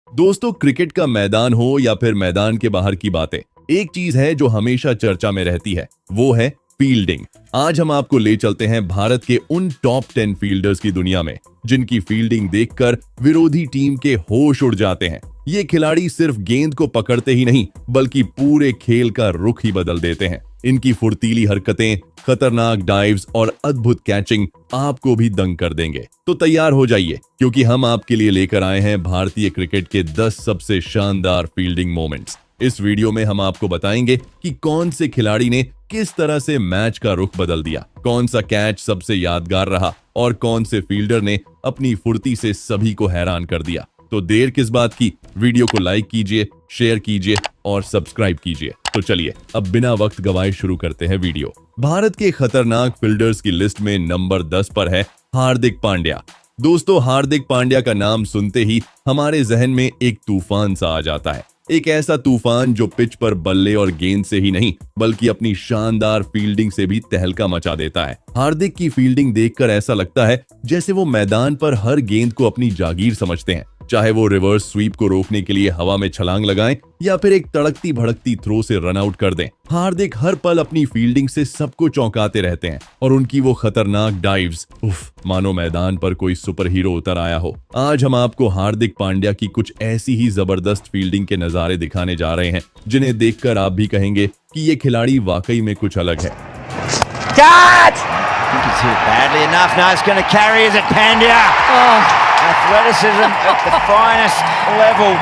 दोस्तों, क्रिकेट का मैदान हो या फिर मैदान के बाहर की बातें, एक चीज है जो हमेशा चर्चा में रहती है, वो है फील्डिंग। आज हम आपको ले चलते हैं भारत के उन टॉप 10 फील्डर्स की दुनिया में जिनकी फील्डिंग देखकर विरोधी टीम के होश उड़ जाते हैं। ये खिलाड़ी सिर्फ गेंद को पकड़ते ही नहीं बल्कि पूरे खेल का रुख ही बदल देते हैं। इनकी फुर्तीली हरकतें, खतरनाक डाइव्स और अद्भुत कैचिंग आपको भी दंग कर देंगे। तो तैयार हो जाइए, क्योंकि हम आपके लिए लेकर आए हैं भारतीय क्रिकेट के 10 सबसे शानदार फील्डिंग मोमेंट्स। इस वीडियो में हम आपको बताएंगे कि कौन से खिलाड़ी ने किस तरह से मैच का रुख बदल दिया, कौन सा कैच सबसे यादगार रहा और कौन से फील्डर ने अपनी फुर्ती से सभी को हैरान कर दिया। तो देर किस बात की, वीडियो को लाइक कीजिए, शेयर कीजिए और सब्सक्राइब कीजिए। तो चलिए अब बिना वक्त गवाए शुरू करते हैं वीडियो। भारत के खतरनाक फील्डर्स की लिस्ट में नंबर 10 पर है हार्दिक पांड्या। दोस्तों, हार्दिक पांड्या का नाम सुनते ही हमारे जहन में एक तूफान सा आ जाता है। एक ऐसा तूफान जो पिच पर बल्ले और गेंद से ही नहीं बल्कि अपनी शानदार फील्डिंग से भी तहलका मचा देता है। हार्दिक की फील्डिंग देखकर ऐसा लगता है जैसे वो मैदान पर हर गेंद को अपनी जागीर समझते हैं, चाहे वो रिवर्स स्वीप को रोकने के लिए हवा में छलांग लगाएं या फिर एक तड़कती भड़कती थ्रो से रन आउट कर दें। हार्दिक हर पल अपनी फील्डिंग से सबको चौंकाते रहते हैं और उनकी वो खतरनाक डाइव्स, मानो मैदान पर कोई सुपर हीरो उतर आया हो। आज हम आपको हार्दिक पांड्या की कुछ ऐसी ही जबरदस्त फील्डिंग के नजारे दिखाने जा रहे हैं जिन्हें देखकर आप भी कहेंगे कि ये खिलाड़ी वाकई में कुछ अलग है। Athleticism at the finest level.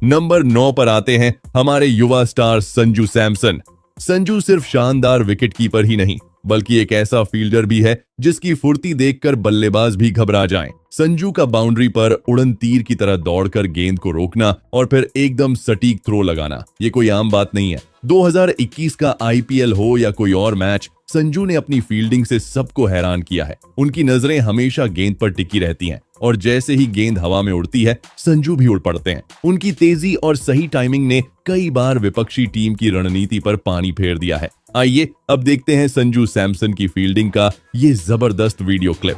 Number 9 पर आते हैं हमारे युवा स्टार संजू सैमसन। संजू सिर्फ शानदार विकेट कीपर ही नहीं बल्कि एक ऐसा फील्डर भी है जिसकी फुर्ती देखकर बल्लेबाज भी घबरा जाएं। संजू का बाउंड्री पर उड़न तीर की तरह दौड़कर गेंद को रोकना और फिर एकदम सटीक थ्रो लगाना, ये कोई आम बात नहीं है। 2021 का आईपीएल हो या कोई और मैच, संजू ने अपनी फील्डिंग से सबको हैरान किया है। उनकी नजरें हमेशा गेंद पर टिकी रहती हैं और जैसे ही गेंद हवा में उड़ती है, संजू भी उड़ पड़ते हैं। उनकी तेजी और सही टाइमिंग ने कई बार विपक्षी टीम की रणनीति पर पानी फेर दिया है। आइए अब देखते हैं संजू सैमसन की फील्डिंग का ये जबरदस्त वीडियो क्लिप।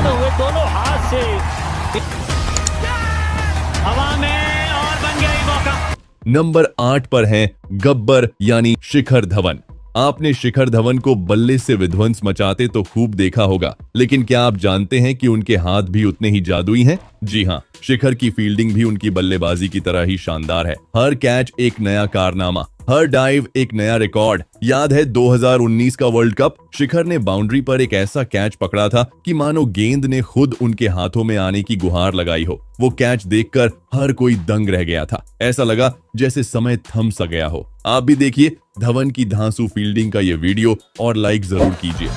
हुए दोनों हाथ से हवा में और बन गया ये मौका। नंबर 8 पर हैं गब्बर यानी शिखर धवन। आपने शिखर धवन को बल्ले से विध्वंस मचाते तो खूब देखा होगा, लेकिन क्या आप जानते हैं कि उनके हाथ भी उतने ही जादुई हैं? जी हाँ, शिखर की फील्डिंग भी उनकी बल्लेबाजी की तरह ही शानदार है। हर कैच एक नया कारनामा, हर डाइव एक नया रिकॉर्ड। याद है 2019 का वर्ल्ड कप, शिखर ने बाउंड्री पर एक ऐसा कैच पकड़ा था कि मानो गेंद ने खुद उनके हाथों में आने की गुहार लगाई हो। वो कैच देखकर हर कोई दंग रह गया था, ऐसा लगा जैसे समय थम सा गया हो। आप भी देखिए धवन की धांसू फील्डिंग का ये वीडियो और लाइक जरूर कीजिए।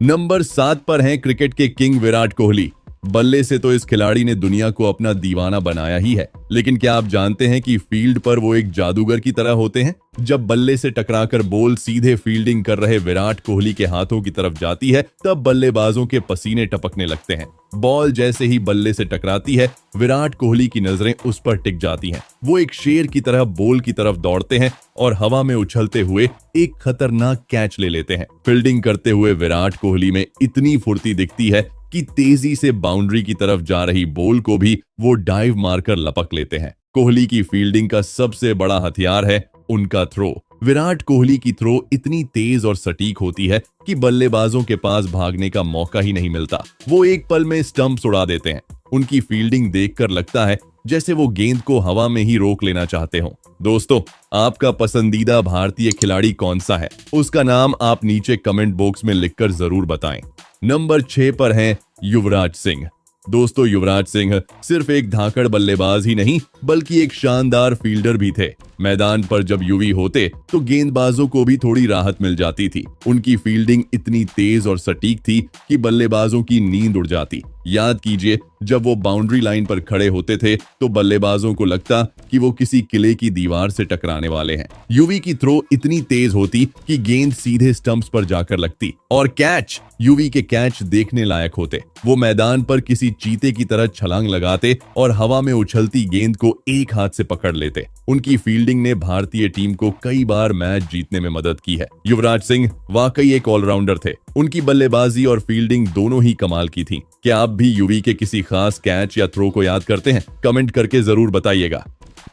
नंबर 7 पर हैं क्रिकेट के किंग विराट कोहली। बल्ले से तो इस खिलाड़ी ने दुनिया को अपना दीवाना बनाया ही है, लेकिन क्या आप जानते हैं कि फील्ड पर वो एक जादूगर की तरह होते हैं? जब बल्ले से टकराकर बॉल सीधे फील्डिंग कर रहे विराट कोहली के हाथों की तरफ जाती है, तब बल्लेबाजों के पसीने टपकने लगते हैं। बॉल जैसे ही बल्ले से टकराती है, विराट कोहली की नजरें उस पर टिक जाती हैं। वो एक शेर की तरह बॉल की तरफ दौड़ते हैं और हवा में उछलते हुए एक खतरनाक कैच ले लेते हैं। फील्डिंग करते हुए विराट कोहली में इतनी फुर्ती दिखती है कि तेजी से बाउंड्री की तरफ जा रही बॉल को भी वो डाइव मारकर लपक लेते हैं। कोहली की फील्डिंग का सबसे बड़ा हथियार है उनका थ्रो। विराट कोहली की थ्रो इतनी तेज और सटीक होती है कि बल्लेबाजों के पास भागने का मौका ही नहीं मिलता। वो एक पल में स्टंप्स उड़ा देते हैं। उनकी फील्डिंग देखकर लगता है जैसे वो गेंद को हवा में ही रोक लेना चाहते हो। दोस्तों, आपका पसंदीदा भारतीय खिलाड़ी कौन सा है? उसका नाम आप नीचे कमेंट बॉक्स में लिखकर जरूर बताएं। नंबर 6 पर हैं युवराज सिंह। दोस्तों, युवराज सिंह सिर्फ एक धाकड़ बल्लेबाज ही नहीं बल्कि एक शानदार फील्डर भी थे। मैदान पर जब युवी होते तो गेंदबाजों को भी थोड़ी राहत मिल जाती थी। उनकी फील्डिंग इतनी तेज और सटीक थी कि बल्लेबाजों की नींद उड़ जाती। याद कीजिए जब वो बाउंड्री लाइन पर खड़े होते थे तो बल्लेबाजों को लगता कि वो किसी किले की दीवार से टकराने वाले हैं। यूवी की थ्रो इतनी तेज होती कि गेंद सीधे स्टंप्स पर जाकर लगती और कैच, यूवी के कैच देखने लायक होते। वो मैदान पर किसी चीते की तरह छलांग लगाते और हवा में उछलती गेंद को एक हाथ से पकड़ लेते। उनकी फील्डिंग ने भारतीय टीम को कई बार मैच जीतने में मदद की है। युवराज सिंह वाकई एक ऑलराउंडर थे। उनकी बल्लेबाजी और फील्डिंग दोनों ही कमाल की थी। क्या आप भी यूवी के किसी खास कैच या थ्रो को याद करते हैं? कमेंट करके जरूर बताइएगा।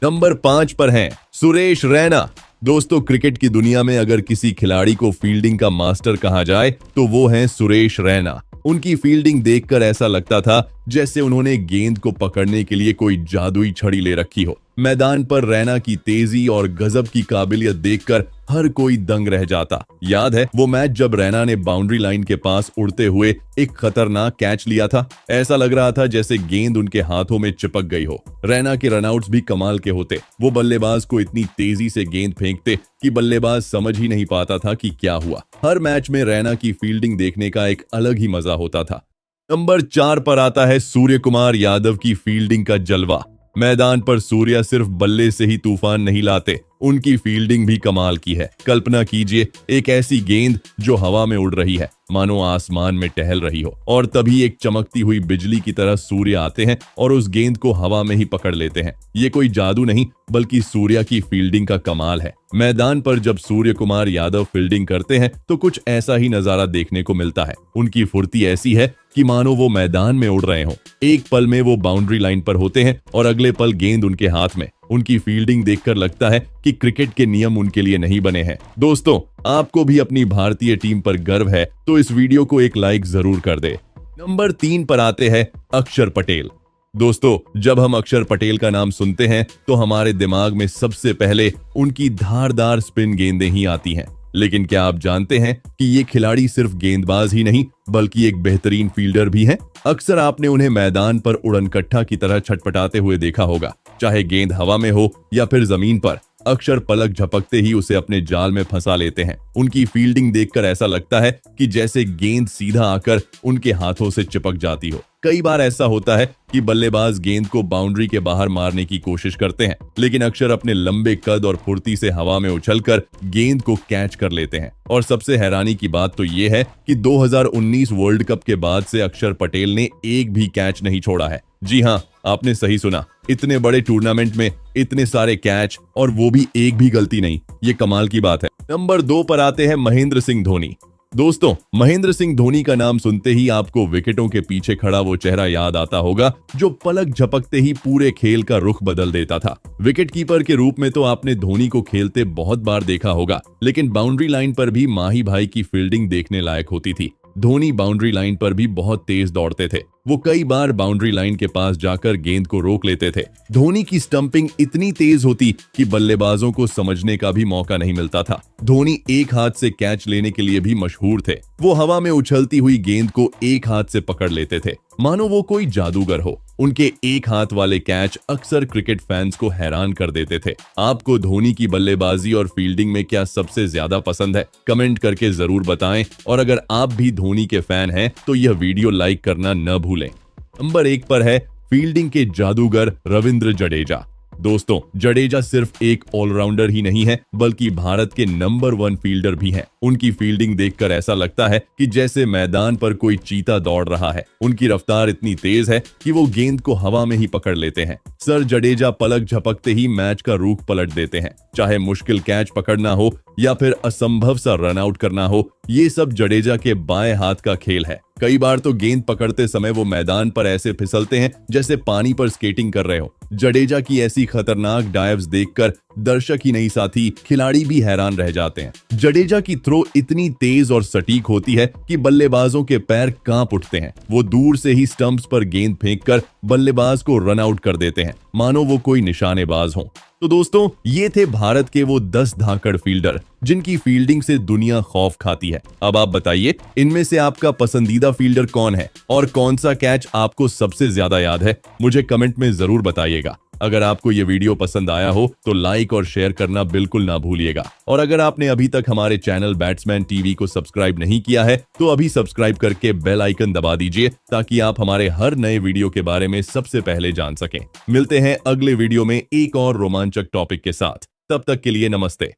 नंबर 5 पर हैं सुरेश रैना। दोस्तों, क्रिकेट की दुनिया में अगर किसी खिलाड़ी को फील्डिंग का मास्टर कहा जाए तो वो हैं सुरेश रैना। उनकी फील्डिंग देखकर ऐसा लगता था जैसे उन्होंने गेंद को पकड़ने के लिए कोई जादुई छड़ी ले रखी हो। मैदान पर रैना की तेजी और गजब की काबिलियत देखकर हर कोई दंग रह जाता। याद है वो मैच जब रैना ने बाउंड्री लाइन के पास उड़ते हुए एक खतरनाक कैच लिया था? ऐसा लग रहा था जैसे गेंद उनके हाथों में चिपक गई हो। रैना के रनआउट्स भी कमाल के होते। वो बल्लेबाज को इतनी तेजी से गेंद फेंकते कि बल्लेबाज समझ ही नहीं पाता था कि क्या हुआ। हर मैच में रैना की फील्डिंग देखने का एक अलग ही मजा होता था। नंबर 4 पर आता है सूर्य कुमार यादव की फील्डिंग का जलवा। मैदान पर सूर्या सिर्फ बल्ले से ही तूफान नहीं लाते, उनकी फील्डिंग भी कमाल की है। कल्पना कीजिए एक ऐसी गेंद जो हवा में उड़ रही है, मानो आसमान में टहल रही हो, और तभी एक चमकती हुई बिजली की तरह सूर्य आते हैं और उस गेंद को हवा में ही पकड़ लेते हैं। ये कोई जादू नहीं बल्कि सूर्या की फील्डिंग का कमाल है। मैदान पर जब सूर्य कुमार यादव फील्डिंग करते हैं तो कुछ ऐसा ही नजारा देखने को मिलता है। उनकी फुर्ती ऐसी है कि मानो वो मैदान में उड़ रहे हो। एक पल में वो बाउंड्री लाइन पर होते हैं और अगले पल गेंद उनके हाथ में। उनकी फील्डिंग देखकर लगता है कि क्रिकेट के नियम उनके लिए नहीं बने हैं। दोस्तों, आपको भी अपनी भारतीय टीम पर गर्व है तो इस वीडियो को एक लाइक जरूर कर दे। नंबर 3 पर आते हैं अक्षर पटेल। दोस्तों, जब हम अक्षर पटेल का नाम सुनते हैं तो हमारे दिमाग में सबसे पहले उनकी धारदार स्पिन गेंदें ही आती हैं। लेकिन क्या आप जानते हैं कि ये खिलाड़ी सिर्फ गेंदबाज ही नहीं बल्कि एक बेहतरीन फील्डर भी हैं? अक्सर आपने उन्हें मैदान पर उड़नकट्टा की तरह छटपटाते हुए देखा होगा, चाहे गेंद हवा में हो या फिर जमीन पर। अक्षर पलक झपकते ही उसे अपने जाल में फंसा लेते हैं। उनकी फील्डिंग देखकर ऐसा लगता है कि जैसे गेंद सीधा आकर उनके हाथों से चिपक जाती हो। कई बार ऐसा होता है कि बल्लेबाज गेंद को बाउंड्री के बाहर मारने की कोशिश करते हैं, लेकिन अक्षर अपने लंबे कद और फुर्ती से हवा में उछलकर गेंद को कैच कर लेते हैं। और सबसे हैरानी की बात तो ये है कि 2019 वर्ल्ड कप के बाद से अक्षर पटेल ने एक भी कैच नहीं छोड़ा है। जी हाँ, आपने सही सुना, इतने बड़े टूर्नामेंट में इतने सारे कैच और वो भी एक भी गलती नहीं। ये कमाल की बात है। नंबर 2 पर आते हैं महेंद्र सिंह धोनी। दोस्तों, महेंद्र सिंह धोनी का नाम सुनते ही आपको विकेटों के पीछे खड़ा वो चेहरा याद आता होगा जो पलक झपकते ही पूरे खेल का रुख बदल देता था। विकेट कीपर के रूप में तो आपने धोनी को खेलते बहुत बार देखा होगा, लेकिन बाउंड्री लाइन पर भी माही भाई की फील्डिंग देखने लायक होती थी। धोनी बाउंड्री लाइन पर भी बहुत तेज दौड़ते थे। वो कई बार बाउंड्री लाइन के पास जाकर गेंद को रोक लेते थे। धोनी की स्टंपिंग इतनी तेज होती कि बल्लेबाजों को समझने का भी मौका नहीं मिलता था। धोनी एक हाथ से कैच लेने के लिए भी मशहूर थे। वो हवा में उछलती हुई गेंद को एक हाथ से पकड़ लेते थे, मानो वो कोई जादूगर हो। उनके एक हाथ वाले कैच अक्सर क्रिकेट फैंस को हैरान कर देते थे। आपको धोनी की बल्लेबाजी और फील्डिंग में क्या सबसे ज्यादा पसंद है? कमेंट करके जरूर बताएं, और अगर आप भी धोनी के फैन हैं तो यह वीडियो लाइक करना न भूलें। नंबर 1 पर है फील्डिंग के जादूगर रविंद्र जडेजा। दोस्तों, जडेजा सिर्फ एक ऑलराउंडर ही नहीं है बल्कि भारत के नंबर 1 फील्डर भी हैं। उनकी फील्डिंग देखकर ऐसा लगता है कि जैसे मैदान पर कोई चीता दौड़ रहा है। उनकी रफ्तार इतनी तेज है कि वो गेंद को हवा में ही पकड़ लेते हैं। सर जडेजा पलक झपकते ही मैच का रुख पलट देते हैं। चाहे मुश्किल कैच पकड़ना हो या फिर असंभव सा रन आउट करना हो, ये सब जडेजा के बाएं हाथ का खेल है। कई बार तो गेंद पकड़ते समय वो मैदान पर ऐसे फिसलते हैं जैसे पानी पर स्केटिंग कर रहे हो। जडेजा की ऐसी खतरनाक डाइव्स देखकर दर्शक ही नहीं साथी खिलाड़ी भी हैरान रह जाते हैं। जडेजा की थ्रो इतनी तेज और सटीक होती है कि बल्लेबाजों के पैर कांप उठते हैं। वो दूर से ही स्टंप्स पर गेंद फेंककर बल्लेबाज को रन आउट कर देते हैं, मानो वो कोई निशानेबाज हो। तो दोस्तों, ये थे भारत के वो 10 धाकड़ फील्डर जिनकी फील्डिंग से दुनिया खौफ खाती है। अब आप बताइए, इनमें से आपका पसंदीदा फील्डर कौन है और कौन सा कैच आपको सबसे ज्यादा याद है? मुझे कमेंट में जरूर बताइएगा। अगर आपको ये वीडियो पसंद आया हो तो लाइक और शेयर करना बिल्कुल ना भूलिएगा। और अगर आपने अभी तक हमारे चैनल बैट्समैन टीवी को सब्सक्राइब नहीं किया है तो अभी सब्सक्राइब करके बेल आइकन दबा दीजिए, ताकि आप हमारे हर नए वीडियो के बारे में सबसे पहले जान सकें। मिलते हैं अगले वीडियो में एक और रोमांचक टॉपिक के साथ। तब तक के लिए नमस्ते।